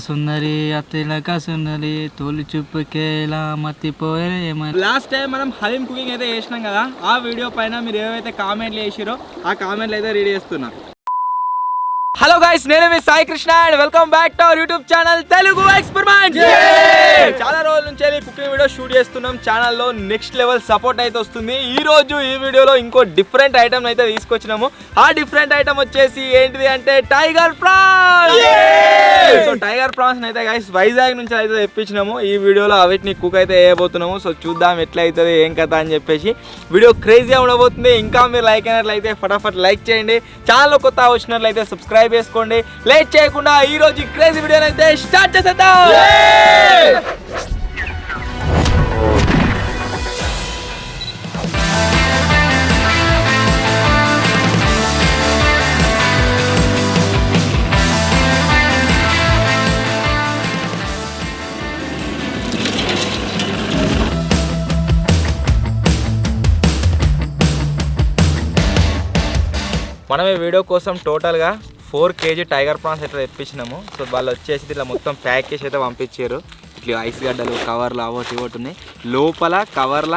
సుందరి అతిలక సుందరి తోలు చూపుకేలా మత్తిపోయే. Last time మనం haleem cooking అయితే చేసినాం కదా, ఆ వీడియో పైన మీరు ఏవైతే కామెంట్లు చేసిరో ఆ కామెంట్లు అయితే రీడ్ చేస్తున్నా. హలో గైస్, నేను మీ Sai Krishna and welcome back to our YouTube channel Telugu experiment. చాలా రోజుల నుంచి కుకింగ్ వీడియో షూట్ చేస్తున్నాం ఛానల్లో. నెక్స్ట్ లెవెల్ సపోర్ట్ అయితే వస్తుంది. ఈ రోజు ఈ వీడియోలో ఇంకో డిఫరెంట్ ఐటమ్ అయితే తీసుకొచ్చినాము. ఆ డిఫరెంట్ ఐటమ్ వచ్చేసి ఏంటిది అంటే tiger prawns. So tiger prawns అయితే గైస్ వైజాగ్ నుంచి అయితే తెప్పించినాము. ఈ వీడియోలో అవిటిని కుక్ అయితే వేయబోతున్నాము. సో చూద్దాం ఎట్లా అవుతుంది ఏం కథ అని చెప్పేసి. వీడియో క్రేజీగా ఉండబోతుంది. ఇంకా మీరు లైక్ అయినట్లయితే ఫటాఫట్ లైక్ చేయండి. ఛానల్ కొత్త వచ్చినట్లయితే సబ్స్క్రైబ్ చేసుకోండి. లేట్ చేయకుండా ఈ రోజు క్రేజీ వీడియోని అయితే స్టార్ట్ చేసేద్దాం. మనం ఈ వీడియో కోసం టోటల్గా 4 kg టైగర్ ప్రాన్స్ అయితే తెప్పించినాము. సో వాళ్ళు వచ్చేసి ఇట్లా మొత్తం ప్యాక్ చేసి అయితే పంపించారు. ఇట్లా ఐస్ గడ్డలు కవర్లు అవోటి ఇవోటి ఉన్నాయి. లోపల కవర్ల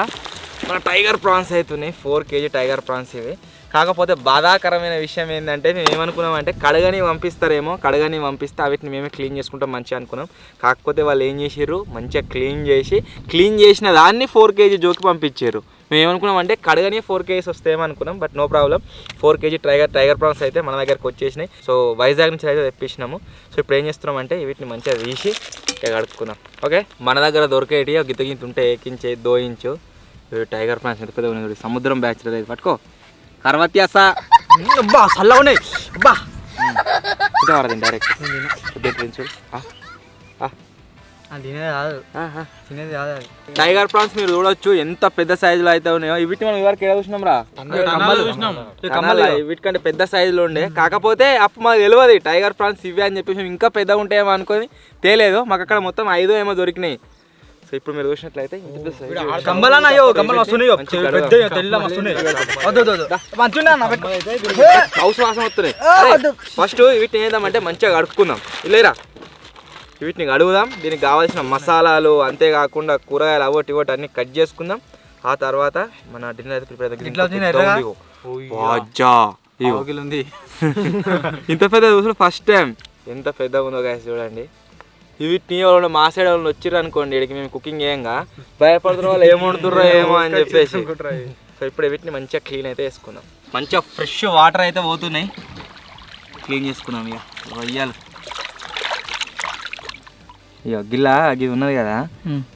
మన టైగర్ ప్రాన్స్ అవుతున్నాయి. 4 kg టైగర్ ప్రాన్స్ ఇవి. కాకపోతే బాధాకరమైన విషయం ఏంటంటే మేము ఏమనుకున్నామంటే కడగని పంపిస్తారేమో, కడగని పంపిస్తే వీటిని మేమే క్లీన్ చేసుకుంటాం మంచిగా అనుకున్నాం. కాకపోతే వాళ్ళు ఏం చేసారు, మంచిగా క్లీన్ చేసిన దాన్ని 4 kg జోకి పంపించారు. మేము ఏమనుకున్నామంటే కడగని 4 kg వస్తేమో అనుకున్నాం. But no problem, 4 kg tiger prawns అయితే మన దగ్గరకు వచ్చేసినాయి. సో వైజాగ్ నుంచి అయితే తెప్పించినాము. సో ఇప్పుడు ఏం చేస్తున్నామంటే వీటిని మంచిగా తీసి కడుక్కున్నాం. ఓకే, మన దగ్గర దొరికేటి గిత్త గింత ఉంటే ఏకించే 2 ఇంచు టైగర్ ప్రాన్స్ ఎంత పెద్ద ఉన్నాయి. సముద్రం బ్యాచ్ అయితే పట్టుకో కర్వత్యాసా అబ్బా చల్లగా ఉన్నాయి. అబ్బా ఇదే వాడదండి డైరెక్ట్ టైగర్ ప్రాన్స్ మీరు చూడొచ్చు ఎంత పెద్ద సైజులో అయితే ఉన్నాయో. వీటిని మనం ఇవరకు ఏడా చూసినాం రా, వీటికంటే పెద్ద సైజులో ఉండే. కాకపోతే అప్పుడు మాకు తెలియదు టైగర్ ప్రాన్స్ ఇవే అని చెప్పేసి ఇంకా పెద్దగా ఉంటాయేమో అనుకొని తేలేదు. మాకు అక్కడ మొత్తం 5 ఏమో దొరికినాయి. సో ఇప్పుడు మీరు చూసినట్లయితే హౌస్ వాసన వస్తున్నాయి. ఫస్ట్ వీటిని ఏదామంటే మంచిగా కడుక్కుందాం. లేరా వీటిని కడుగుదాం. దీనికి కావాల్సిన మసాలాలు అంతేకాకుండా కూరగాయలు అవోటి ఇవోటి అన్ని కట్ చేసుకుందాం. ఆ తర్వాత మన డిన్నర్ అయితే ప్రిపేర్ ఇంత పెద్ద చూసిన ఫస్ట్ టైం ఎంత పెద్దగా ఉందో గైస్ చూడండి. వీటిని వాళ్ళు మా సైడ్ వాళ్ళు వచ్చిర్రు అనుకోండి, ఇక్కడికి మేము కుకింగ్ చేయంగా భయపడుతున్న వాళ్ళు ఏం వండుతుర్రో ఏమో అని చెప్పేసి. సో ఇప్పుడు వీటిని మంచిగా క్లీన్ అయితే వేసుకుందాం. మంచిగా ఫ్రెష్ వాటర్ అయితే పోతున్నాయి, క్లీన్ చేసుకున్నాం. ఇక రొయ్యలు ఇక గిల్లా గిది ఉన్నది కదా,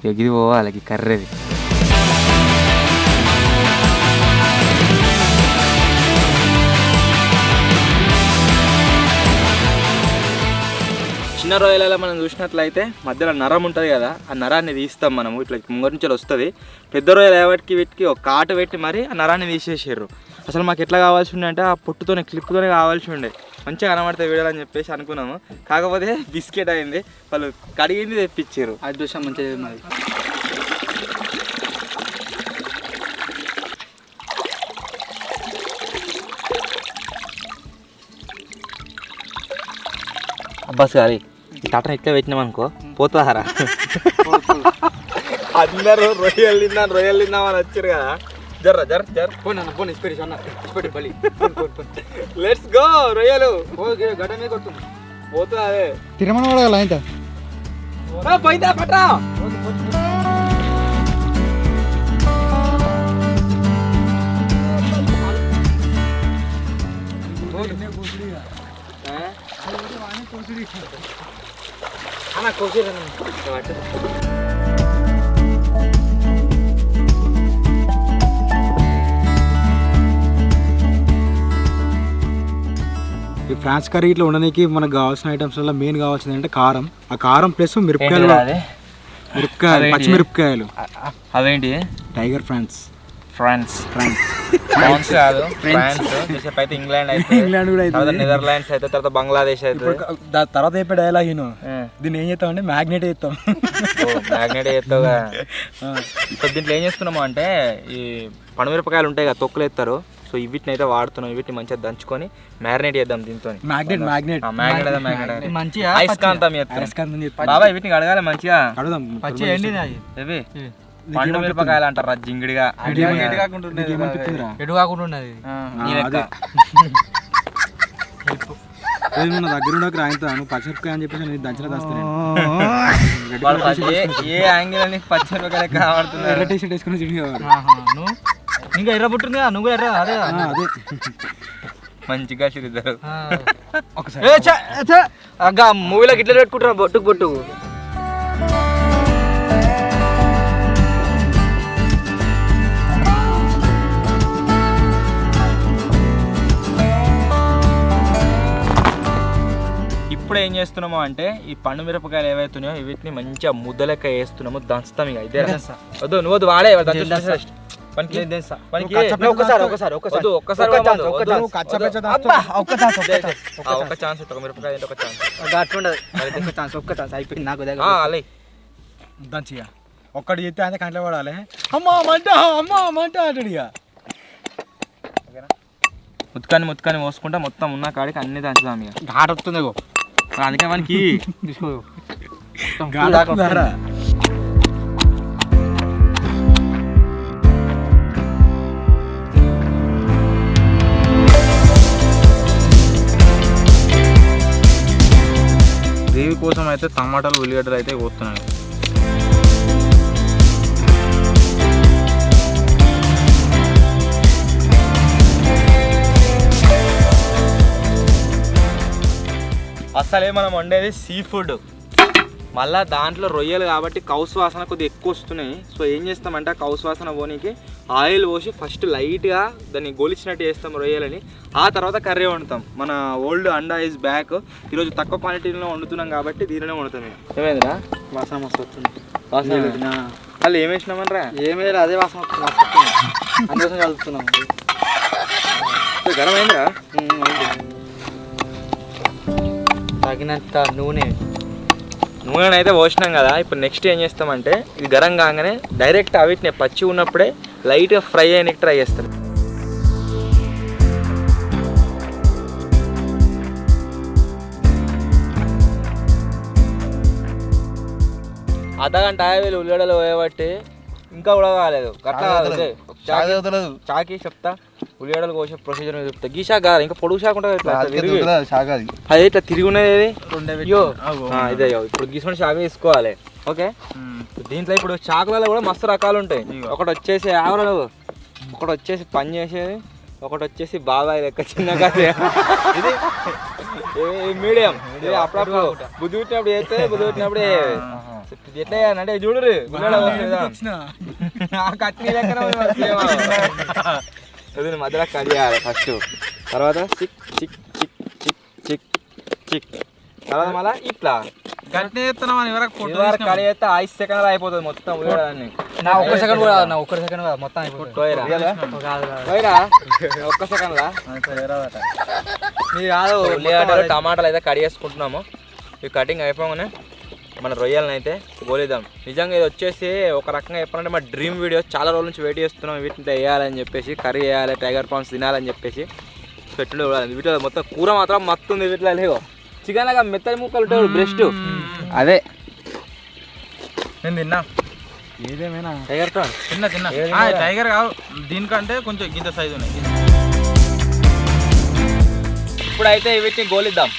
ఇక గిది పోవాలి కర్రేది. చిన్న రొయ్యలలో మనం చూసినట్లయితే మధ్యలో నరం ఉంటుంది కదా, ఆ నరాన్ని తీస్తాం మనము. ఇట్లా ముంగటి నుంచి వస్తుంది. పెద్ద రొయ్యలు వీటికి ఒక కాటు పెట్టి మరి ఆ నరాన్ని తీసేసారు. అసలు మాకు ఎట్లా కావాల్సి ఉండే అంటే ఆ పొట్టుతోనే క్లిప్తోనే కావాల్సి ఉండే, మంచిగా కనబడితే వీడాలని చెప్పేసి అనుకున్నాము. కాకపోతే బిస్కెట్ అయింది, వాళ్ళు కడిగింది తెప్పించారు. అది చూసాం మంచిగా మరి. అబ్బాస్ గారి ఈ తటన ఇట్లా పెట్టినాం అనుకో పోతారా. అందరూ రొయ్యలు తిందామని వచ్చారు కదా. లెట్స్ గో రొయ్యలు గడ్డమే కొట్టు పోతా. అదే తిరమణ పోయితే పట్రా. ఈ ఫ్రాన్స్ కర్రీ ఇట్లా ఉండడానికి మనకు కావాల్సిన ఐటమ్స్ వల్ల మెయిన్ కావాల్సింది అంటే కారం. ఆ కారం ప్లస్ మిరపకాయలు, పచ్చిమిరపకాయలు. అవేంటి టైగర్ ఫ్రాన్స్ ఫ్రాన్స్ ఫ్రాన్స్ కాదు, ఫ్రాన్స్ అయితే ఇంగ్లాండ్ అయితే, ఇంగ్లాండ్ కూడా అయితే, నెదర్లాండ్స్ అయితే, తర్వాత బంగ్లాదేశ్ అయితే. తర్వాత చెప్పే డైలాగ్ దీన్ని ఏం చేస్తాం అంటే మ్యాగ్నెట్ చేస్తాం. మ్యాగ్నెట్ చేస్తావుగా. సో దీంట్లో ఏం చేస్తున్నాము అంటే ఈ పండుమిరపకాయలు ఉంటాయి కదా, తొక్కులు ఎత్తారు, సో వీటిని అయితే వాడుతున్నాం. వీటిని మంచిగా దంచుకొని మ్యారినేట్ చేద్దాం దీంతో. మ్యాగ్నెట్ మంచిగా అయస్కాంతం బాబాయ్ వీటిని కడగాలి మంచిగా. పచ్చి ఎండిది అది ఇవి పండు మిరపకాయలు అంటారా జింగిడిగా ఎటు కాకుండా ఉన్నది. నా దగ్గర ఉండకు రాయితాను పచ్చిమిరపకాయ అని చెప్పేసి నేను దంచిన దాస్తాను. ఏ యాంగిల్ అని పచ్చిమిరపకాయలు కావాడుతున్నారు. ఎర్ర టీ షర్ట్ వేసుకుని జిడి నువ్వు ఇంకా ఎర్ర పుట్టింది కదా, నువ్వు కూడా ఎర్ర అదే అదే మంచిగా చిరుతారు. మూవీలోకి ఇట్లా పెట్టుకుంటారా బొట్టుకు బొట్టు. ఇప్పుడు ఏం చేస్తున్నాము అంటే ఈ పండు మిరపకాయలు ఏవైతున్నాయో వీటిని మంచిగా ముద్దలెక్క వేస్తున్నాము, దంచుతాం. ఇక ఇదే వద్దు నువ్వు వద్దు వాడే ఒక్క ఛాన్స్ ఒక మిరపకాయ ఒక ఛాన్స్ అయిపోయింది నాకు దంచిగా ఒక్కటి చెప్తే ఆయన కంట్లో పడాలి. అమ్మా మంట అమ్మా మంట అంటాడు. ఇక ముత్తుకాన్ని మోసుకుంటా మొత్తం ఉన్న కాడికి అన్ని దంచుదాం. ఇక ఘాట్ వస్తుంది అందుకే మనకి తీసుకో దేవి కోసం అయితే టమాటాలు ఉల్లిగడ్డలు అయితే కోస్తున్నాయి. అసలే మనం వండేది సీ ఫుడ్, మళ్ళీ దాంట్లో రొయ్యలు కాబట్టి కౌసు వాసన కొద్దిగా ఎక్కువ వస్తున్నాయి. సో ఏం చేస్తామంటే ఆ కౌసు వాసన పోనీకి ఆయిల్ పోసి ఫస్ట్ లైట్గా దాన్ని గోలిచ్చినట్టు చేస్తాం రొయ్యలని, ఆ తర్వాత కర్రీ వండుతాం. మన ఓల్డ్ అండా ఈజ్ బ్యాక్. ఈరోజు తక్కువ క్వాంటిటీలో వండుతున్నాం కాబట్టి దీనినే వండుతాం. ఏమైందిరా వాసన మస్తు వస్తుంది. వాసన వాళ్ళు ఏం వేసినామనరా? ఏమీ లేదు, అదే వాసన వస్తుంది మస్తు వస్తుంది. అందుకోసం కలుపుతున్నాం. గరం అయిందిరా? తగినంత నూనె అయితే పోసినాం కదా. ఇప్పుడు నెక్స్ట్ ఏం చేస్తామంటే ఇది గరం కాగానే డైరెక్ట్ వీటిని పచ్చి ఉన్నప్పుడే లైట్గా ఫ్రై అయ్యడానికి ట్రై చేస్తాం. అర్ధగంట వీళ్ళు ఉల్లిగడ్డలు పోయబట్టి ఇంకా కూడా కాలేదు. చాకి చెప్తా ఉల్లిగడ్డలు కోసే ప్రొసీజర్ చెప్తా. గీ షాక్ కాదు, ఇంకా పొడుగు షాక్ ఉంటుంది. అదే ఇట్లా తిరిగి ఉన్నది ఇదే. ఇప్పుడు గీసుకొని షాక్ తీసుకోవాలి. ఓకే, దీంట్లో ఇప్పుడు చాకులలో కూడా మస్తు రకాలు ఉంటాయి. ఒకటి వచ్చేసి ఆవరలు, ఒకటి వచ్చేసి పని చేసేది, ఒకటి వచ్చేసి బాబాయ్ లెక్క చిన్నగా, ఇది మీడియం. ఇది అప్పుడప్పుడు బుద్ధి పెట్టినప్పుడు చేస్తే బుద్ధి పెట్టినప్పుడు ఎట్లా అంటే చూడరు కత్తి లెక్కన మధ్యలో కట్ చేయాలి ఫస్ట్. తర్వాత చిక్ చిక్ చిక్ చిక్ చిక్ చిక్ తర్వాత మళ్ళీ ఇట్లా గట్టి కడి చేస్తే 5 సెకండ్లు అయిపోతుంది మొత్తం ఉల్లిగడ్డలన్నీ. ఒక్క సెకండ్ మొత్తం అయిపోతుంది. ఒక్క సెకండ్లా ఉల్లిగడ్డలు టమాటాలు అయితే కడి చేసుకుంటున్నాము. ఈ కటింగ్ అయిపోగానే మన రొయ్యలను అయితే గోలిద్దాం. నిజంగా ఇది వచ్చేసి ఒక రకంగా చెప్పాలంటే మా డ్రీమ్ వీడియో. చాలా రోజుల నుంచి వెయిట్ చేస్తున్నాం వీటిని వేయాలని చెప్పేసి, కర్రీ వేయాలి, టైగర్ ప్రాన్స్ తినాలని చెప్పేసి పెట్టుడు. వీటిలో మొత్తం కూర మాత్రం మస్తుంది. వీటిలో లేవో చికెన్ లాగా మెత్తని ముక్కలు ఉంటాయి బ్రెస్ట్, అదే నేను తిన్నా. ఏదేమైనా టైగర్ ప్రాన్స్ తిన్నా టైగర్ కాదు, దీనికంటే కొంచెం గింత సైజు ఉన్నాయి. ఇప్పుడైతే వీటిని గోలిద్దాం.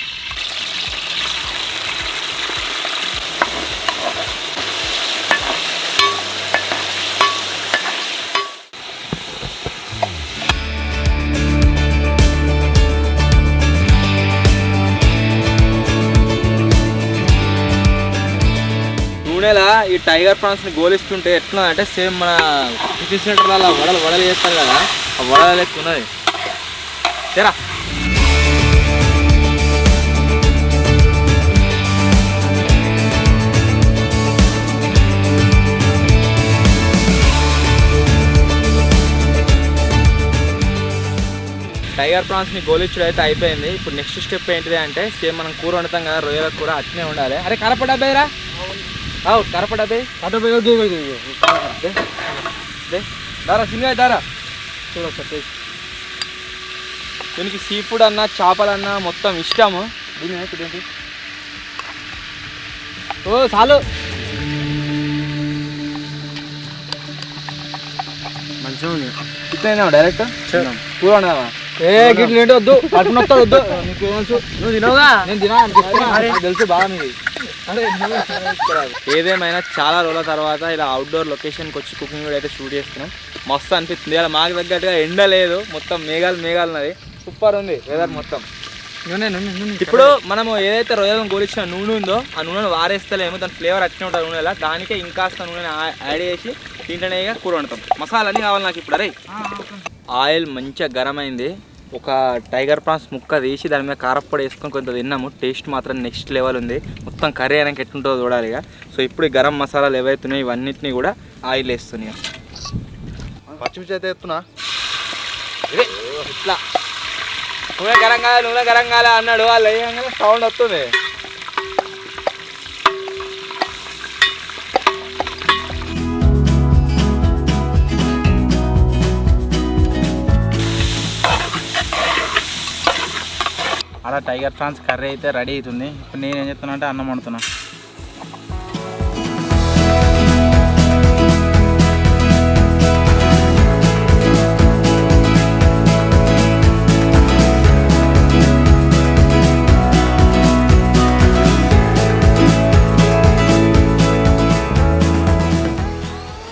నూనెలా ఈ టైగర్ ప్రాన్స్ని గోలిస్తుంటే ఎట్లా అంటే సేమ్ మన టిఫిన్ సెంటర్లో అలా వడలు చేస్తారు కదా, ఆ వడల లెక్క ఉన్నది. సరే టైగర్ ప్రాన్స్ని గోలిచ్చుడు అయితే అయిపోయింది. ఇప్పుడు నెక్స్ట్ స్టెప్ ఏంటిది అంటే సేమ్ మనం కూర వండుతాం కదా రొయ్యల కూర, అట్నే ఉండాలి. అరే కరప డబ్బేరా, కరప డబ్బే దారా సినిమా దారా చూడ దీనికి సీ ఫుడ్ అన్నా చేపలన్నా మొత్తం ఇష్టము. దీని ఓ చాలు మంచిగా ఉంది. ఇట్లా డైరెక్ట్ కూర వండదామా? గిట్లు ఏంటి వద్దు, పట్టుకుని వస్తాడు వద్దు. నువ్వు తినవుగా? నేను తినా అని చెప్తున్నా, తెలుసు బాగా మీది. ఏదేమైనా చాలా రోజుల తర్వాత ఇలా అవుట్డోర్ లొకేషన్కి వచ్చి కుకింగ్ వీడియో అయితే షూట్ చేస్తున్నాం. మస్తు అనిపిస్తుంది. ఇలా మాకు తగ్గట్టుగా ఎండ లేదు, మొత్తం మేఘాలు ఉన్నది. సూపర్ ఉంది వెదర్ మొత్తం. ఇప్పుడు మనము ఏదైతే రొయ్యలను గోలిచ్చిన నూనె ఉందో ఆ నూనెను వారేస్తలేమో, దాని ఫ్లేవర్ వచ్చిన ఉంటుంది నూనెలా. దానికే ఇంకాస్త నూనె యాడ్ చేసి దీంట్లోనే కూర వండుతాం. మసాలాన్ని కావాలి నాకు ఇప్పుడు. అరే ఆయిల్ మంచిగా గరం అయింది. ఒక టైగర్ ప్రాన్స్ ముక్క తీసి దాని మీద కారప్పొడి వేసుకొని కొంత తిన్నాము. టేస్ట్ మాత్రం నెక్స్ట్ లెవెల్ ఉంది. మొత్తం కర్రీ అయినాక ఎట్లుంటుందో చూడాలి ఇక. సో ఇప్పుడు ఈ గరం మసాలాలు ఏవైతున్నాయో ఇవన్నిటిని కూడా ఆయిల్ వేస్తున్నాయి. పచ్చిమిర్చి అయితే ఎత్తున్నా ఇట్లా నూనె గరం కాలే అన్నాడు. వాళ్ళు వేయగానే సౌండ్ వస్తుంది. అలా టైగర్ ప్రాన్స్ కర్రీ అయితే రెడీ అవుతుంది. ఇప్పుడు నేను ఏం చెప్తున్నా అంటే అన్నం వండుతున్నా.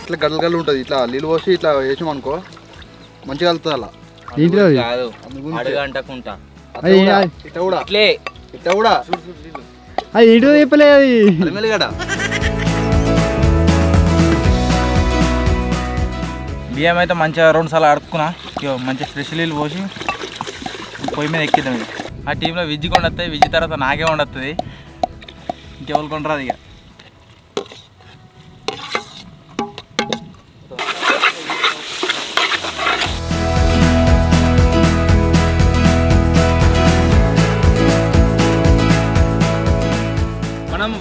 ఇట్లా గడ్డలు ఉంటుంది. ఇట్లా నీళ్ళు పోసి ఇట్లా వేసామనుకో మంచిగా కలుతుంది. అలా కాదు అడుగంటకుంటా ఇట్లా కూడా అది ఏంటో చెప్పలేదు. మెల్లిగడ్డ బియ్యం అయితే మంచిగా 2 సార్లు అడుక్కున్నా. మంచిగా ఫ్రెష్ నీళ్ళు పోసి పొయ్యి మీద ఎక్కిద్దాం. ఇక ఆ టీంలో విజ్జి కొండొస్తాయి. విజ్జి తర్వాత నాకే వండుతుంది. ఇంకెవరు కొండరాదు ఇక.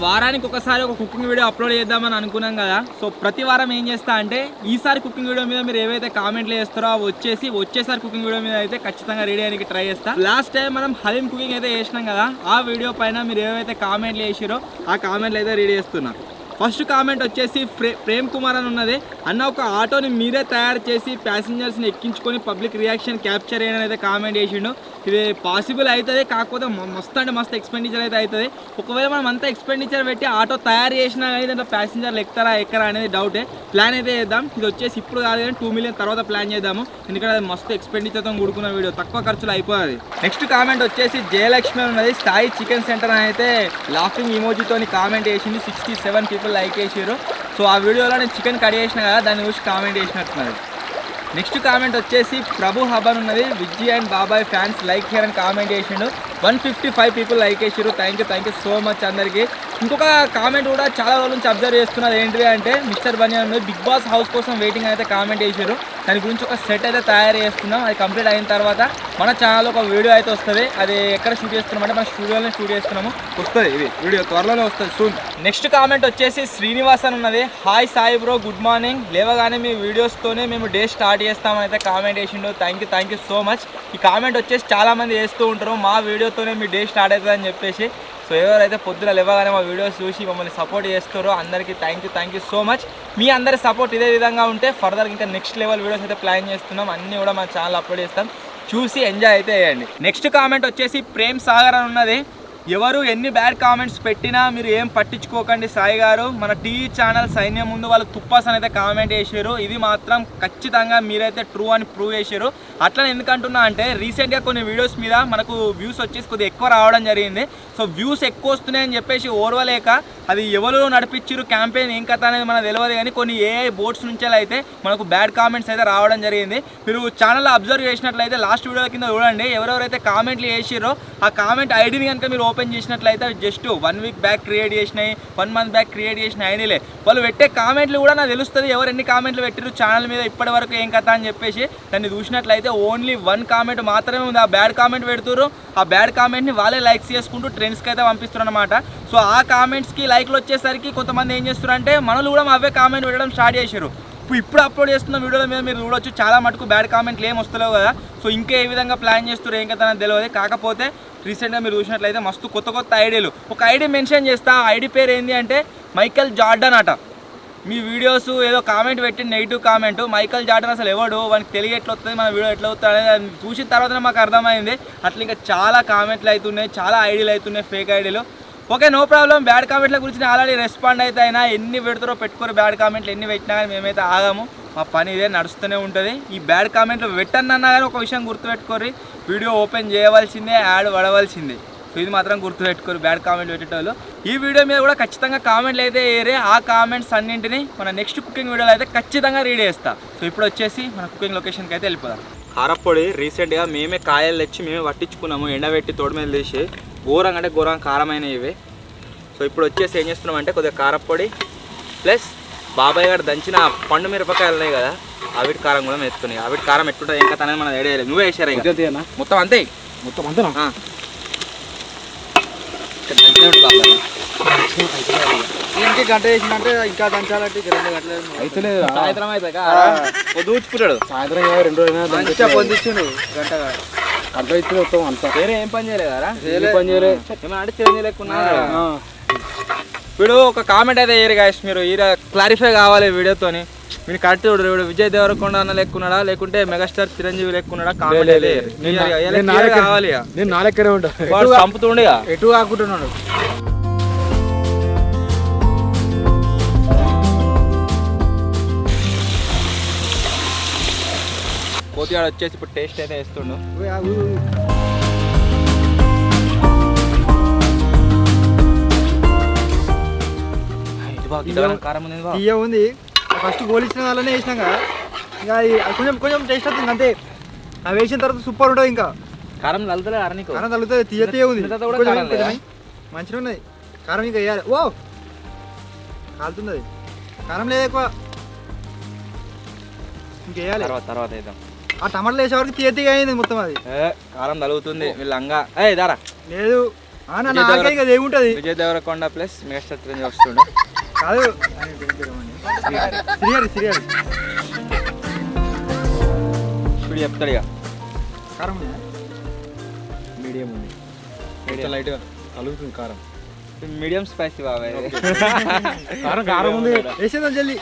వారానికి ఒకసారి ఒక కుకింగ్ వీడియో అప్లోడ్ చేద్దామని అనుకున్నాం కదా. సో ప్రతి వారం ఏం చేస్తా అంటే ఈసారి కుకింగ్ వీడియో మీద మీరు ఏవైతే కామెంట్లు చేస్తారో వచ్చేసారి కుకింగ్ వీడియో మీద అయితే ఖచ్చితంగా రెడీ అయ్యడానికి ట్రై చేస్తా. లాస్ట్ టైం మనం హలీం కుకింగ్ అయితే చేసినాం కదా, ఆ వీడియో పైన మీరు ఏవైతే కామెంట్లు చేసిరో ఆ కామెంట్లు అయితే రెడీ చేస్తున్నా. ఫస్ట్ కామెంట్ వచ్చేసి ప్రేమ్ కుమార్ అని ఉన్నది. అన్న ఒక ఆటోని మీరే తయారు చేసి ప్యాసింజర్స్ని ఎక్కించుకొని పబ్లిక్ రియాక్షన్ క్యాప్చర్ చేయడం అయితే కామెంట్ చేసిండు. ఇది పాసిబుల్ అవుతుంది, కాకపోతే మస్తు అంటే మస్తు ఎక్స్పెండిచర్ అయితే అవుతుంది. ఒకవేళ మనం అంతా ఎక్స్పెండిచర్ పెట్టి ఆటో తయారు చేసినా కానీ దాంట్లో ప్యాసింజర్లు ఎక్కరా అనేది డౌటే. ప్లాన్ అయితే చేద్దాం. ఇది వచ్చేసి ఇప్పుడు కాదు కానీ 2 మిలియన్ తర్వాత ప్లాన్ చేద్దాము. ఎందుకంటే అది మస్తు ఎక్స్పెండిచర్తో కూడుకున్న వీడియో, తక్కువ ఖర్చులో అయిపోతుంది. నెక్స్ట్ కామెంట్ వచ్చేసి జయలక్ష్మి ఉన్నది. సాయి చికెన్ సెంటర్ అని అయితే లాఫింగ్ ఇమోజీతో కామెంట్ చేసింది. 67 పీపుల్ లైక్ చేసారు. సో ఆ వీడియోలో నేను చికెన్ కట్ చేసిన కదా, దాన్ని చూసి కామెంట్ చేసినట్టున్నది. నెక్స్ట్ కామెంట్ వచ్చేసి ప్రభు హబన్ ఉన్నది. విజ్జి అండ్ బాబాయ్ ఫ్యాన్స్ లైక్ హియర్ అని కామెంట్ చేసిండు. 155 పీపుల్ లైక్ చేసారు. థ్యాంక్ యూ సో మచ్ అందరికీ. ఇంకొక కామెంట్ కూడా చాలా రోజుల నుంచి అబ్జర్వ్ చేస్తున్నది. ఏంటిది అంటే మిస్టర్ బనియన్ బిగ్ బాస్ హౌస్ కోసం వెయిటింగ్ అయితే కామెంట్ చేశారు. దాని గురించి ఒక సెట్ అయితే తయారు చేస్తున్నాం. అది కంప్లీట్ అయిన తర్వాత మన ఛానల్లో ఒక వీడియో అయితే వస్తుంది. అది ఎక్కడ షూట్ చేస్తున్నాం అంటే మన స్టూడియోలోనే షూట్ చేస్తున్నాము. వస్తుంది ఇది వీడియో త్వరలోనే వస్తుంది సూన్. నెక్స్ట్ కామెంట్ వచ్చేసి శ్రీనివాస్ అని ఉన్నది. Hi Sai bro, good morning. లేవగానే మీ వీడియోస్తోనే మేము డే స్టార్ట్ చేస్తామని అయితే కామెంట్ చేసిండు. Thank you so much. ఈ కామెంట్ వచ్చేసి చాలామంది చేస్తూ ఉంటారు, మా వీడియోతోనే మీ డే స్టార్ట్ అవుతుంది అని చెప్పేసి. సో ఎవరైతే పొద్దున లేవగానే మా వీడియోస్ చూసి మమ్మల్ని సపోర్ట్ చేస్తారో అందరికీ థ్యాంక్ యూ సో మచ్. మీ అందరి సపోర్ట్ ఇదే విధంగా ఉంటే ఫర్దర్ ఇంకా నెక్స్ట్ లెవెల్ వీడియోస్ అయితే ప్లాన్ చేస్తున్నాం. అన్నీ కూడా మన ఛానల్ అప్లోడ్ చేస్తాం, చూసి ఎంజాయ్ అయితే చేయండి. నెక్స్ట్ కామెంట్ వచ్చేసి ప్రేమ్ సాగర్ అని ఉన్నది. ఎవరు ఎన్ని బ్యాడ్ కామెంట్స్ పెట్టినా మీరు ఏం పట్టించుకోకండి సాయి గారు. మన టీవీ ఛానల్ సైన్యం ముందు వాళ్ళు తుప్పాస్ అని అయితే కామెంట్ చేశారు. ఇది మాత్రం ఖచ్చితంగా మీరైతే ట్రూ అని ప్రూవ్ చేశారు. అట్లా ఎందుకంటున్నా అంటే రీసెంట్గా కొన్ని వీడియోస్ మీద మనకు వ్యూస్ వచ్చేసి కొద్దిగా ఎక్కువ రావడం జరిగింది. సో వ్యూస్ ఎక్కువ వస్తున్నాయని చెప్పేసి ఓర్వలేక అది ఎవరు నడిపించారు క్యాంపెయిన్ ఏం కథ అనేది మనకు తెలియదు, కానీ కొన్ని ఏఐ బోర్డ్స్ నుంచి అయితే మనకు బ్యాడ్ కామెంట్స్ అయితే రావడం జరిగింది. మీరు ఛానల్లో అబ్జర్వ్ చేసినట్లయితే లాస్ట్ వీడియో కింద చూడండి, ఎవరెవరైతే కామెంట్లు చేసిరో ఆ కామెంట్ ఐడిని కనుక మీరు ఓపెన్ చేసినట్లయితే జస్ట్ 1 వీక్ బ్యాక్ క్రియేట్ చేసినాయి, 1 మంత్ బ్యాక్ క్రియేట్ చేసిన ఐడీలే. వాళ్ళు పెట్టే కామెంట్లు కూడా నాకు తెలుస్తుంది ఎవరు ఎన్ని కామెంట్లు పెట్టారు ఛానల్ మీద ఇప్పటి వరకు ఏం కథ అని చెప్పేసి. దాన్ని చూసినట్లయితే ఓన్లీ 1 కామెంట్ మాత్రమే ఉంది. ఆ బ్యాడ్ కామెంట్ పెడుతున్నారు, ఆ బ్యాడ్ కామెంట్ని వాళ్ళే లైక్స్ చేసుకుంటూ ట్రెండ్స్కి అయితే పంపిస్తున్నారు అనమాట. సో ఆ కామెంట్స్కి లైక్లు వచ్చేసరికి కొంతమంది ఏం చేస్తారు అంటే మనలు కూడా అవే కామెంట్ పెట్టడం స్టార్ట్ చేశారు. ఇప్పుడు అప్లోడ్ చేస్తున్న వీడియోల మీద మీరు చూడొచ్చు చాలా మటుకు బ్యాడ్ కామెంట్లు ఏం వస్తలేవు కదా. సో ఇంకా ఏ విధంగా ప్లాన్ చేస్తారు ఏం కదా తెలియదు. కాకపోతే రీసెంట్గా మీరు చూసినట్లయితే మస్తు కొత్త ఐడియాలు. ఒక ఐడి మెన్షన్ చేస్తా. ఆ ఐడి పేరు ఏంటి అంటే మైకల్ జార్డన్ అట. మీ వీడియోస్ ఏదో కామెంట్ పెట్టి నెగిటివ్ కామెంట్, మైకల్ జార్డన్ అసలు ఎవడు, వానికి తెలియ ఎట్లా వస్తుంది, మన వీడియో ఎట్లా వస్తుంది అనేది చూసిన తర్వాతనే మాకు అర్థమైంది. అట్లా ఇంకా చాలా కామెంట్లు అవుతున్నాయి, చాలా ఐడీలు అవుతున్నాయి, ఫేక్ ఐడీలు. Okay, no problem. బ్యాడ్ కామెంట్ల గురించి నేను ఆల్రెడీ రెస్పాండ్ అయితే అయినా ఎన్ని పెడతారో పెట్టుకోరు. బ్యాడ్ కామెంట్లు ఎన్ని పెట్టినా కానీ మేమైతే ఆగాము. మా పని ఇదే నడుస్తూనే ఉంటుంది. ఈ బ్యాడ్ కామెంట్లు పెట్టన్నా కానీ ఒక విషయం గుర్తుపెట్టుకోర్రి, వీడియో ఓపెన్ చేయవలసిందే, యాడ్ పడవలసిందే. సో ఇది మాత్రం గుర్తుపెట్టుకోరు బ్యాడ్ కామెంట్ పెట్టేటోళ్ళు. ఈ వీడియో మీద కూడా ఖచ్చితంగా కామెంట్లు అయితే ఏరే. ఆ కామెంట్స్ అన్నింటినీ మన నెక్స్ట్ కుకింగ్ వీడియోలో అయితే ఖచ్చితంగా రీడ్ చేస్తా. సో ఇప్పుడు వచ్చేసి మన కుకింగ్ లొకేషన్కి అయితే వెళ్ళిపోదాం. కారపొడి రీసెంట్గా మేమే కాయలు తెచ్చి మేమే పట్టించుకున్నాము, ఎండబెట్టి తోడు మీద తీసి. ఘోరంగా అంటే ఘోరంగా కారమైన ఇవి. సో ఇప్పుడు వచ్చేసి ఏం చేస్తున్నాం అంటే కొద్దిగా కారపొడి ప్లస్ బాబాయ్ గారు దంచిన పండు మిరపకాయలు ఉన్నాయి కదా, అవిటి కారం కూడా మెత్తున్నాయి. అవిటి కారం ఎట్టుంటుంది ఇంకా తనేది మనం ఐడియా లేదు. నువ్వే వేసారు మొత్తం అంతే. మొత్తం అంతేనా? ఇంటికి గంట వేసిందంటే ఇంకా దంచాలంటే 2 గంటలు అయితే సాయంత్రం అయితే దూచుకున్నాడు. సాయంత్రం 2 రోజులు మంచిగా పొందించుండు గంటగా. అర్థం ఇస్తే వస్తాం అంతా. వేరే ఏం పని చేయలేదా? పని చేయలే. ఏమన్నా అంటే చిరంజీవి లేకున్నా. ఇప్పుడు ఒక కామెంట్ అయితే వేయరు గాయస్, మీరు క్లారిఫై కావాలి వీడియోతోని. మీరు కరెక్ట్ చూడరు. ఇప్పుడు విజయ్ దేవరకొండ అన్న లెక్కున్నాడా లేకుంటే మెగాస్టార్ చిరంజీవి లెక్కున్నాడా కామెంట్ కావాలి. నేను నా లెక్కనే ఉంటా. వాడు చంపుతుండే ఎటు కాకుంటున్నాడు. కోతిగాడు వచ్చేసి ఇప్పుడు టేస్ట్ అయితే వేస్తుండు. కారం ఉంది. ఫస్ట్ గోలిచ్చిన వాళ్ళనే వేసినాం కదా, ఇంకా కొంచెం టేస్ట్ అవుతుంది అంతే. అవి వేసిన తర్వాత సూపర్ ఉంటుంది. ఇంకా కారం తగ్గుతుంది అరనికు, కారం తగ్గుతుంది. తీయ ఉంది, మంచిగా ఉన్నది. కారం ఇంకా వేయాలి. ఓ కాలుతుంది అది. కారం లేదు ఎక్కువ, ఇంకేయాలి. తర్వాత వేద్దాం. ఆ టమాటాలు వేసే వరకు తీయ అయింది మొత్తం. అది కారం తగులుతుంది వీళ్ళంగా. దారా లేదు ఇంకా ఏముంటుంది. విజయ్ దేవరకొండ ప్లస్ మెగాస్టార్ చిరంజీవి వస్తుండే కాదు. సిరియాలి ఇప్పుడు చెప్తాడు ఇక. కారం మీడియం ఉంది, కొంచెం లైట్గా కలుగుతుంది కారం. మీడియం స్పైసీ బాబాయ్. కారం ఉంది. వేసేద్దాం జల్దీ.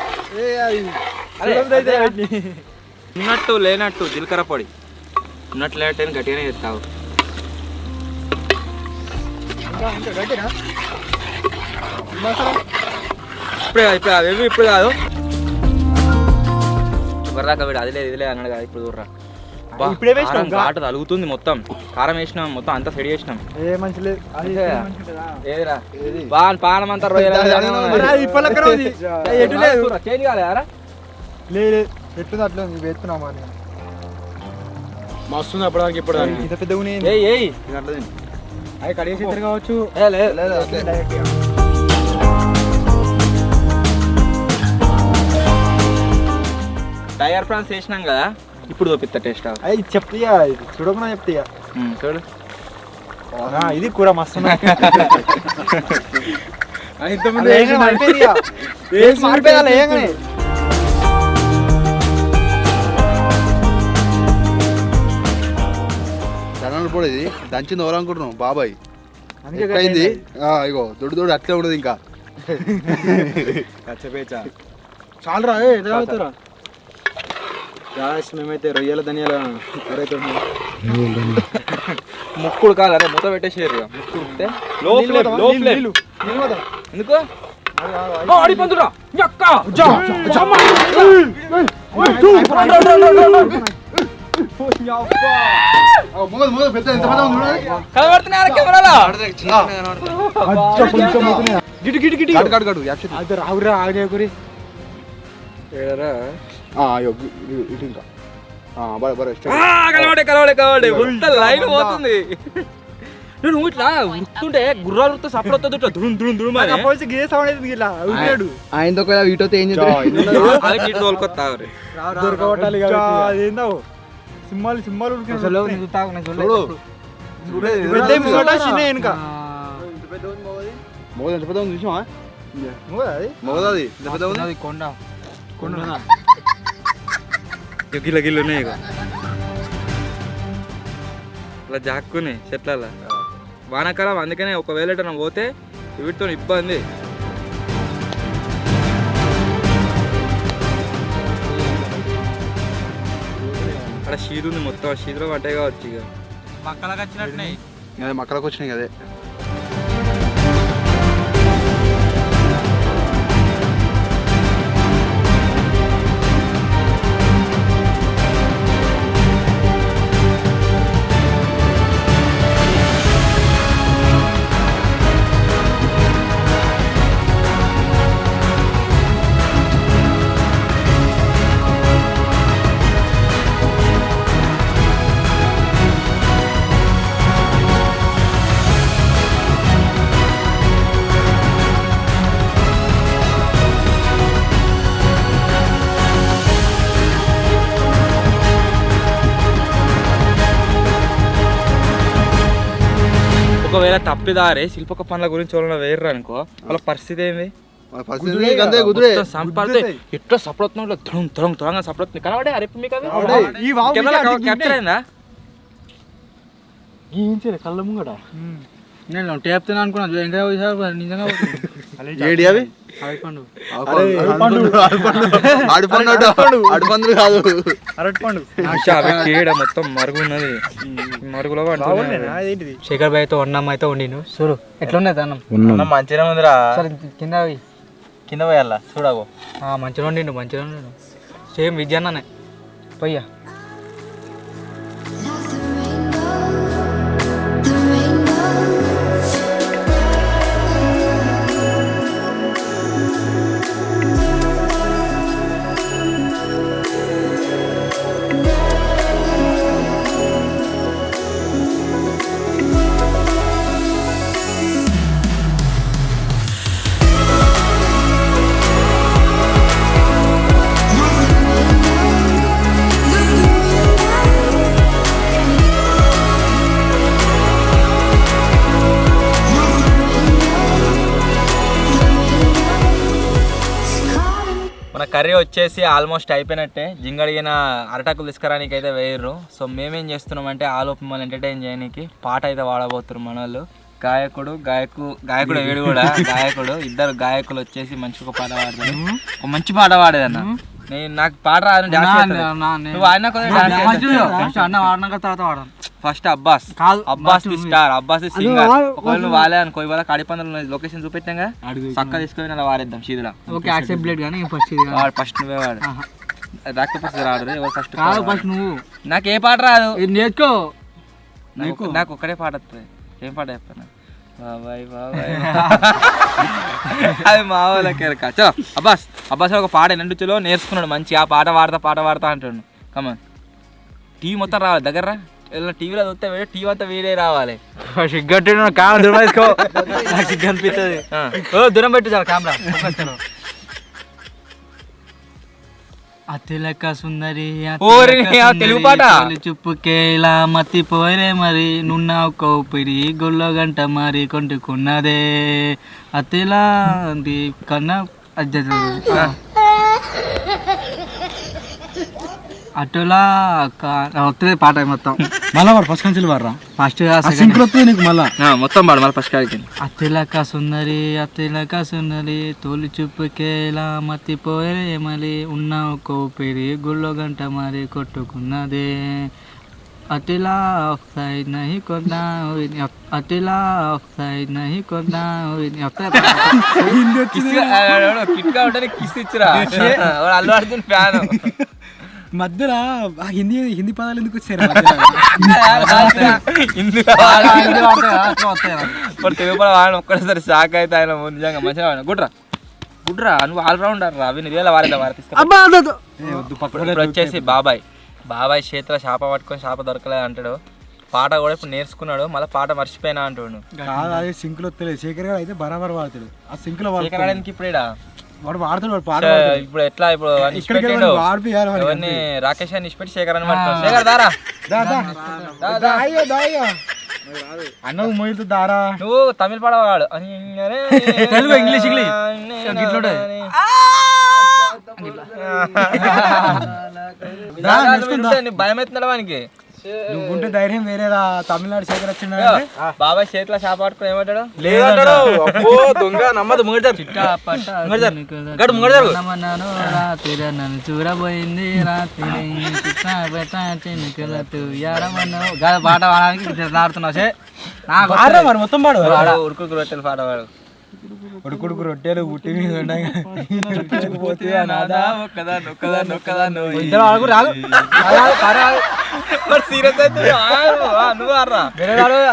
ఉన్నట్టు లేనట్టు జీలకర్ర పొడి, ఉన్నట్టు లేనట్టు గట్టిగానే చేస్తావు. ఇప్పుడు కాదు ఇప్పటిదాకా వీడు అది లేదు ఇది లేదు అన్నాడు కదా. ఇప్పుడు చూడరా ఘాటు తలుగుతుంది మొత్తం. కారం వేసినాం మొత్తం అంతా సెడి చేసినాం. ఏదిరా పానం అంతా చేంజ్ కాలేదారా? లేదు ఎట్లుంది అట్లా వేస్తున్నామా మస్తుంది అప్పటిదానికి ఇప్పటిదానికి. ఇంత పెద్ద అవి కడిగేసి కావచ్చు. టైగర్ ప్రాన్స్ వేసినాం కదా, ఇప్పుడు చూపిస్తా టేస్ట్. అది చెప్తా చూడకుండా చెప్తా. చూడు ఇది కూర మస్తు. ధనాల పొడి ఇది దంచింది ఎవరు అనుకుంటున్నాం బాబాయ్. అయింది ఇగో దొడ్డు అట్లే ఉండదు ఇంకా. చాలు రా ఎదురవుతారా. మేమైతే రొయ్యల ధనియాల ముక్కుడు కాదు అరే మూత పెట్టేసారు. ఎందుకు ఆడిపోతురా రావురా ఆగేకురి ఇటు ఇంకా లైన్ పోతుంది. నువ్వు ఇట్లా ఉరుకుతుంటే గుర్రాలు సప్పుడు వస్తుంది ఇట్లా దుడుం దుడుం దుడుం ఆయనతో వీటితో ఏం తోలుకొత్తారు. అదేందో సింహాలు మొగది ఎంత పెద్ద ఉంది చూసావా? మొగది ఎంత పెద్ద ఉంది? కొండ గిల్ల గిల్లు ఉన్నాయి ఇక అలా జాక్కుని చెట్ల వానాకాలం అందుకనే ఒకవేళ ఎటన్నా పోతే వీటితో ఇబ్బంది. అక్కడ షీదు ఉంది మొత్తం, ఆ షీదులో పడ్డాయి కావచ్చు ఇక మక్కలకు వచ్చినట్టున్నాయి. అదే మక్కలకు వచ్చినాయి అదే. ఒకవేళ తప్పిదారే శిల్పక పనుల గురించి వాళ్ళ వేర్రు అనుకో, వాళ్ళ పరిస్థితి ఏంది? సంపాడితే ఎట్లా సపడుతున్నా త్వరగా సపడుతుంది కనబడే. అరే మీకు క్యాప్చర్ అయిందా? కళ్ళ ముంగట నేను టేపుతాను అనుకున్నాను. నిజంగా అవి అడుపండు కాదు అరటిపండు మొత్తం మరుగున్నది, మరుగులో శేఖర్ భాయ్ అయితే అన్నం అయితే వండిను. చూడు ఎట్లున్నది అన్నం. మంచిగా ఉందిరా. సరే కింద కింద పోయాలా చూడగో. మంచిగా వండిండు, మంచిగా వండిండు. సేమ్ విద్య అన్ననే పోయ్యా. మన కర్రీ వచ్చేసి ఆల్మోస్ట్ అయిపోయినట్టే. జింగడిగిన అరటాకులు తీసుకురానికి అయితే వేయరు. సో మేమేం చేస్తున్నామంటే ఆలోపు మిమ్మల్ని ఎంటర్టైన్ చేయడానికి పాట అయితే వాడబోతున్నారు మన వాళ్ళు. గాయకుడు వీడు కూడా గాయకుడు. ఇద్దరు గాయకులు వచ్చేసి మంచి ఒక పాట పాడతారు. ఒక మంచి పాట పాడేదన్న. నాకు పాట రాదు, first Abbas star, Abbas singer. ఒకవేళ నువ్వు వాలే అనుకో, ఇవాళ కాడిపందులు లొకేషన్ చూపెట్టాగా చక్క తీసుకొని అలా వారేద్దాం సీదులా. వాడు ఫస్ట్ నువ్వే వాడు, రాకపోతే రాడు. ఎవరు ఫస్ట్? నువ్వు. నాకు ఏ పాట రాదు, నేర్చుకో. నాకు ఒక్కడే పాట వస్తుంది. ఏం పాట చెప్పాను? బాబాయ్ బాబాయ్ అది మా వాళ్ళకి చలో. అబ్బాస్ ఒక పాట ఎండుచులో నేర్చుకున్నాడు మంచి. ఆ పాట వాడతా అంటాడు. కమన్ టీవీ మొత్తం రావాలి దగ్గర. టీవీలో చూస్తే టీవీ అంతా వీడే రావాలి. సిగ్గట్టు కెమెరా దూరం వేసుకో, నాకు సిగ్గు అనిపిస్తుంది. దూరం పెట్టు చాలు కెమెరా. అతిలక సుందరి తెలుగు పాట చుప్పుకే ఇలా మత్తిపోయే మరి నున్న కోపిరి గుళ్ళో గంట మరి కొంటుకున్నదే అతిలా కన్నా అటులా వస్తుంది పాట మొత్తం. మళ్ళీ వాడు ఫస్ట్ నుంచి వాడరా ఫస్ట్ నీకు మళ్ళా మొత్తం పాడు మళ్ళీ ఫస్ట్ కాడికి. అతిలక సుందరి తోలు చూపుకేలా మత్తిపోయే మళ్ళీ ఉన్న కోపిరి గుళ్ళో గంట మరి కొట్టుకున్నదే అతిలా సైడ్ నహి కొన్నా అతిలా సైడ్ నహి కొన్నా కిట్గా ఉంటే కిస్ ఇచ్చిరా అల్లు అర్జున్ ఫ్యాన్. మధ్యలో హిందీ పదాలు ఎందుకు వచ్చారు? తెలుగు పద వాడిని ఒక్కసారి షాక్ అయితే ఆయన నిజంగా మంచిగా గుడ్రా నువ్వు ఆల్రౌండర్ రా. అవి నిజంగా వారే తీసుకు వచ్చేసి బాబాయ్ చేతిలో చేప పట్టుకొని చేప దొరకలేదు అంటాడు. పాట కూడా ఇప్పుడు నేర్చుకున్నాడు, మళ్ళీ పాట మర్చిపోయినా అంటాడు. అదే సింక్ లో వస్తలేదు. శేఖర్ గారు అయితే బరాబర్ వాడతాడు. ఆ సింక్ లో వాడడానికి ఇప్పుడు వాడు వాడతాడు. వాడు పాట ఇప్పుడు ఎట్లా ఇప్పుడు రాకేష్ అని ఇచ్చిపెట్టి శేఖర్ అని పడుతుంది. శేఖర్ దారా అన్న మొయ్యతో దారా. నువ్వు తమిళ పాడవాడు తెలుగు ఇంగ్లీష్ భయం అవుతున్నాడు వానికి. నువ్వుంటే ధైర్యం వేరేరా. తమిళనాడు శేఖర్ వచ్చిండ బాబాయ్ చేతిలో చేప పట్టుకుని ఏమంటాడు? లేదంటాడు. అబ్బో దొంగ నమ్మదు. ముంగడతారు నన్ను చూడబోయింది రాత్రి పాట పాడడానికి ఆడుతున్నావు. మరి మొత్తం పాడు. ఉడుకు రొట్టెలు పాట పాడు. ఉడుకుడుకు రొట్టెలు ఉట్టి మీద ఉన్నాయి.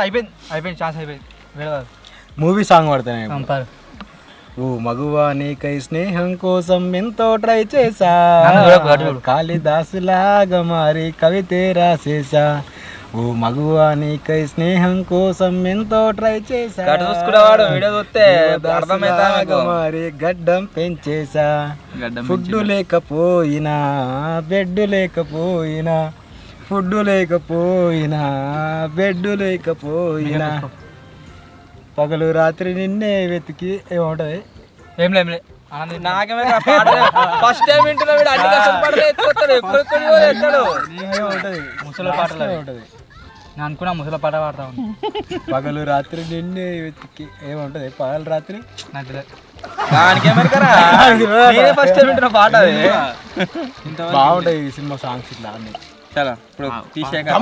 అయిపోయింది ఛాన్స్ అయిపోయింది. Movie song పడతానే. ఓ మగువా నీకై స్నేహం కోసం ఎంతో ట్రై చేసా, కాళిదాసులాగా మారి కవితే రాసేసా. ఓ మగువా నీకై స్నేహం కోసం ఎంతో ట్రై చేసా, మరి గడ్డం పెంచేసా. ఫుడ్ లేకపోయినా బెడ్ లేకపోయినా, ఫుడ్ లేకపోయినా బెడ్ లేకపోయినా, పగలు రాత్రి నిన్నే వెతికి ఏముంటది? ఏం లేదు నాకేమే ఫస్ట్ టైం వింటున్నా. ముసలి పాటలు ఉంటది. నేను అనుకున్నా ముసలి పాట పాడతా ఉన్నా. పగలు రాత్రి నిన్నే వెతికి ఏముంటది? పగలు రాత్రి నాకు తెలియదు. ఫస్ట్ టైం వింటున్నా పాట. అది బాగుంటాయి ఈ సినిమా సాంగ్స్ ఇట్లా అన్ని. చాలా ఇప్పుడు తీసాక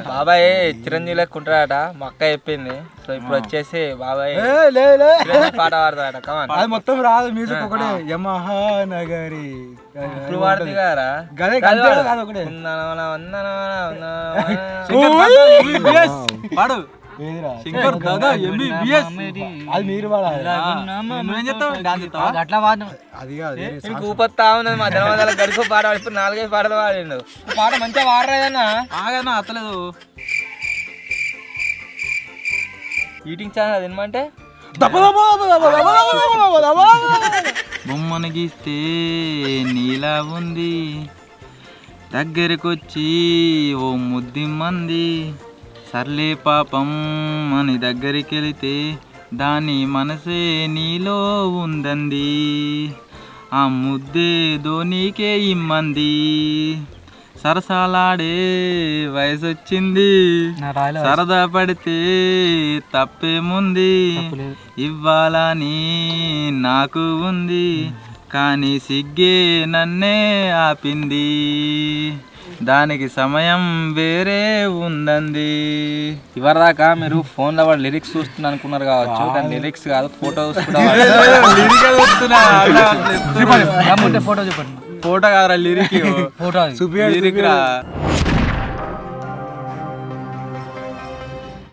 బాబాయ్ చిరంజీవి లెక్క ఉంటాడట. మా అక్క చెప్పింది. సో ఇప్పుడు వచ్చేసి బాబాయ్ పాట పాడతాడట. కమాన్. అది మొత్తం రాదు, మ్యూజిక్ ఒకటే. యమహా నగరి ఇప్పుడు పాడుతుంది కదరా. పాడు. అది మీరు పాడాలి. అట్లా వాడు అది కాదు. కూపత్తా ఉన్నది మా జనవాదాల గడుపు పాట పాడు. ఇప్పుడు 4-5 పాటలు పాడిండు. పాట మంచిగా పాడరాదన్నా. ఆగన్నా అత్తలేదు. ఈటింగ్ ఛానల్ అది ఏమంటే బొమ్మను గీస్తే నీలా ఉంది, దగ్గరకొచ్చి ఓ ముద్దిమ్మంది, సర్లే పాపం అని దగ్గరికి వెళితే దాని మనసే నీలో ఉందంది, ఆ ముద్దేదో నీకే ఇమ్మంది, సరసాలాడే వయసొచ్చింది, సరదా పడితే తప్పేముంది, ఇవ్వాలని నాకు ఉంది కానీ సిగ్గే నన్నే ఆపింది, దానికి సమయం వేరే ఉందండి. ఇవరిదాకా మీరు ఫోన్లో వాడు లిరిక్స్ చూస్తున్నా అనుకున్నారు కావచ్చు, కానీ లిరిక్స్ కాదు ఫోటోస్ కూడా. ఫోటో చెప్పండి. ఫోటో కాదురా లిరిక్. ఫోటో లిరిక్ రా.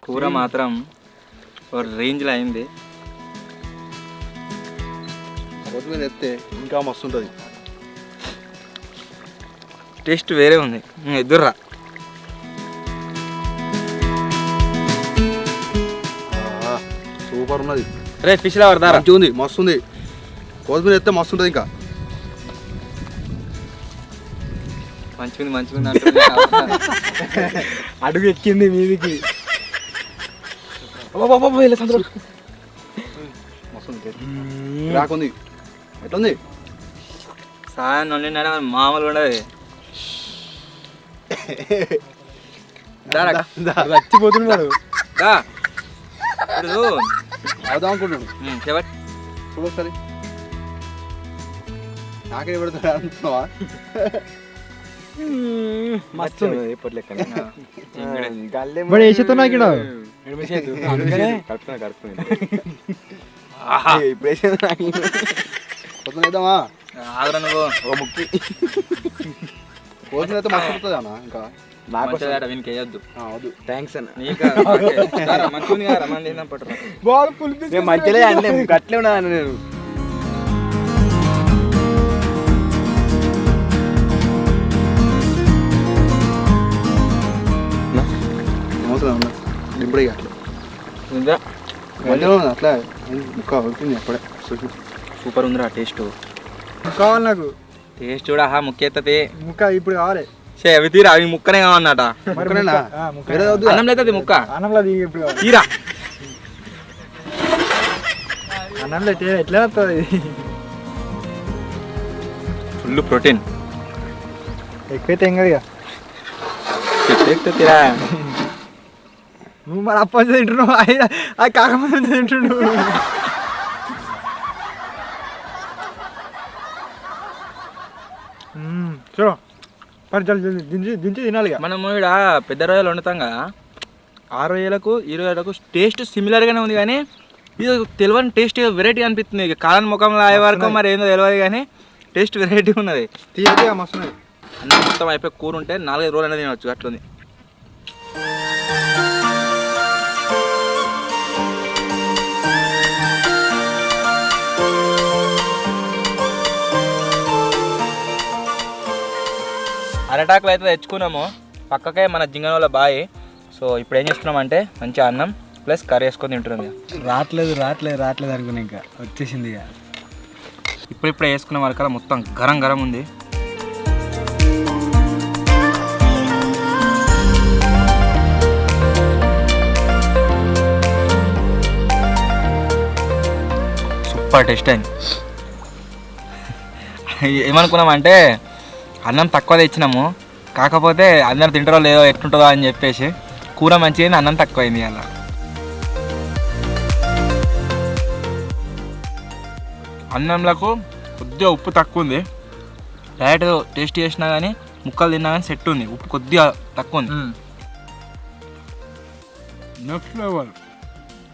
కూర మాత్రం ఒక రేంజ్లో అయింది. కొత్తిమీర ఎత్తే ఇంకా మస్తు ఉంటుంది. టేస్ట్ వేరే ఉంది. ఎదుర్రా సూపర్ ఉన్నది. రే ఫిష్లో పడతారా? మంచిగా ఉంది, మస్తు ఉంది. కొత్తిమీర ఎత్తే మస్తు ఉంటుంది. ఇంకా మంచిగా అడుగు ఎక్కింది మీదికి. రాకుంది. ఎట్లుంది? సాయం వండినాడు మామూలు ఉండదు. చచ్చిపోతున్నాడు. ఇప్పుడు అవుదాం అనుకుంటున్నాడు. చెప్పండి చూడు ఒకసారి. నాకే పెడతాడు అనుకున్నావా? మస్తు కొత్తిమీర ఆగ్రా నువ్వు ఒక ముక్కి. కొత్తిమీర అయితే మస్తు ఉంటుంది అన్న. ఇంకా నాకు వీనికి వేయొద్దు. వద్దు. థ్యాంక్స్ అన్న. మంచిగా అంటే గట్లే ఉన్నా నేను. ఇప్పుడు అట్లా మంచిగా ఉంది. అట్లా ముక్క అవుతుంది అప్పుడే. సూపర్ ఉందిరా టేస్ట్. కావాలి నాకు టేస్ట్ కూడా ముక్క ఎత్తది. ముక్క ఇప్పుడు కావాలి. అవి తీరా, అవి ముక్కనే కావన్నట. అన్నం లేదు ముక్క. అన్నంలో ఇప్పుడు తీరా. అన్నంలో ఎట్లా వస్తుంది? Full protein. ఎక్కువైతే ఏం కదా ఎక్కుతుందిరా. నువ్వు మరి అప్ప తింటున్నావు, అది కాకముందు తింటున్నావు. చూడు పరి జల్ది దించి దించి తినాలి ఇక. మనము ఇక్కడ పెద్ద రొయ్యలు వండుతాం కదా, ఆ రొయ్యలకు ఈ రొయ్యలకు టేస్ట్ సిమిలర్గానే ఉంది, కానీ ఇది తెలియని టేస్ట్ వెరైటీ అనిపిస్తుంది. ఇక కాలం ముఖంలో అయ్యే వరకు మరి ఏందో తెలియదు, కానీ టేస్ట్ వెరైటీ ఉన్నది. తీయగా మస్తున్నది. అన్నం మొత్తం అయిపోయి కూర ఉంటే 4-5 రోజులు అనేది తినవచ్చు అట్లుంది. అరటాకులు అయితే తెచ్చుకున్నాము, పక్కకే మన జింగనోళ్ళ బాయి. సో ఇప్పుడు ఏం చేస్తున్నామంటే మంచిగా అన్నం ప్లస్ కర్రీ వేసుకొని తింటున్నాం. రావట్లేదు అనుకున్నా, ఇంకా వచ్చేసింది ఇక. ఇప్పుడిప్పుడే వేసుకున్న వరకల్లా మొత్తం గరం గరం ఉంది. సూపర్ టేస్ట్ అయింది. ఏమనుకున్నామంటే అన్నం తక్కువ తెచ్చినాము, కాకపోతే అందరు తింటారో లేదో ఎట్లుంటుందో అని చెప్పేసి కూర మంచిగా అన్నం తక్కువైంది. అలా అన్నంలకు కొద్దిగా ఉప్పు తక్కువ ఉంది, డైరెక్ట్ టేస్ట్ చేసినా కానీ ముక్కలు తిన్నా కానీ సెట్ ఉంది, ఉప్పు కొద్దిగా తక్కువ ఉంది. నెక్స్ట్ లెవెల్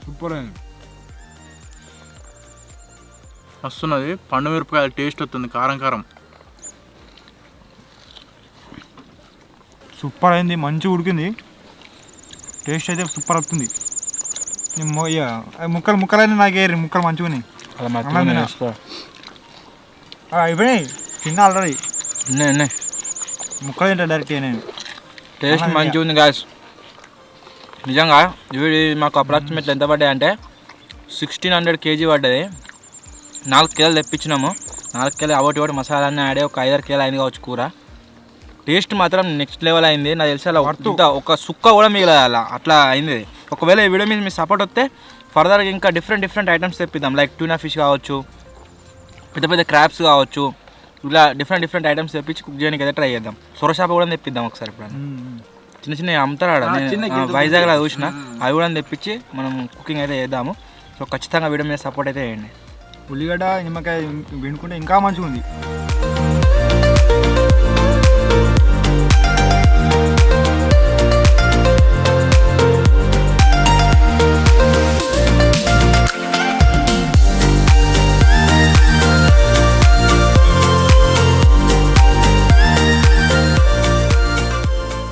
సూపర్ అయింది. వస్తున్నది పండు మిరపకాయల టేస్ట్ వస్తుంది, కారం కారం. సూపర్ అయింది, మంచిగా ఉడికింది, టేస్ట్ అయితే సూపర్ వస్తుంది. ముక్కలు ముక్కలైనా నాకే ముక్కలు మంచిగా ఉన్నాయి. అయిపోయినాయి, తిన్నా ఆల్రెడీ. ముక్కలు తింటా డైరెక్ట్ నేను. టేస్ట్ మంచిగా ఉంది గాయస్. నిజంగా ఇవి మాకు అప్రాక్సిమేట్లీ ఎంత పడ్డాయి అంటే 1600 kg పడ్డది. 4 కిలోలు తెప్పించినాము. 4 కిలో ఒకటి మసాలా అన్నీ ఆడే ఒక 5-6 కిలో అయింది కావచ్చు కూర. టేస్ట్ మాత్రం నెక్స్ట్ లెవెల్ అయింది. నాకు తెలిసి అలా ఒక సుక్క కూడా మిగిలేదు, అలా అట్లా అయింది. ఒకవేళ ఈ వీడియో మీద మీ సపోర్ట్ వస్తే ఫర్దర్గా ఇంకా డిఫరెంట్ ఐటమ్స్ తెప్పిద్దాం. లైక్ ట్యూనా ఫిష్ కావచ్చు, పెద్ద పెద్ద క్రాబ్స్ కావచ్చు, ఇలా డిఫరెంట్ ఐటమ్స్ తెప్పించి కుక్ చేయడానికి అయితే ట్రై చేద్దాం. సొరచాప కూడా తెప్పిద్దాం ఒకసారి. ఇప్పుడు చిన్న చిన్న అమ్ముతాడు వైజాగ్లో చూసిన, అవి కూడా తెప్పించి మనం కుకింగ్ అయితే చేద్దాము. సో ఖచ్చితంగా వీడియో మీద సపోర్ట్ అయితే చేయండి. ఉల్లిగడ్డ నిమ్మకాయ వెండుకుంటే ఇంకా మంచిగా ఉంది.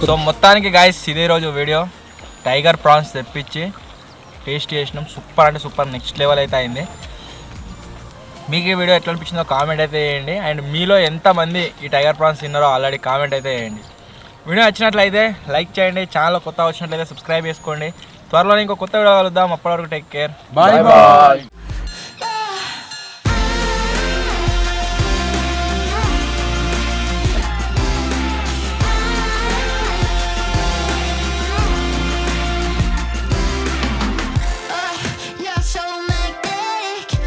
సో మొత్తానికి గాయస్ ఇదే రోజు వీడియో. టైగర్ ప్రాన్స్ తెప్పించి టేస్ట్ చేసినాం. సూపర్ అంటే సూపర్, నెక్స్ట్ లెవెల్ అయితే అయింది. మీకు ఈ వీడియో ఎట్లా అనిపించిందో కామెంట్ అయితే చేయండి. అండ్ మీలో ఎంతమంది ఈ టైగర్ ప్రాన్స్ తిన్నారో ఆల్రెడీ కామెంట్ అయితే చేయండి. వీడియో నచ్చినట్లయితే లైక్ చేయండి, ఛానల్ కొత్త వచ్చినట్లయితే సబ్స్క్రైబ్ చేసుకోండి. త్వరలో ఇంకో కొత్త వీడియో కలుద్దాం. అప్పటి వరకు టేక్ కేర్, బాయ్ బాయ్.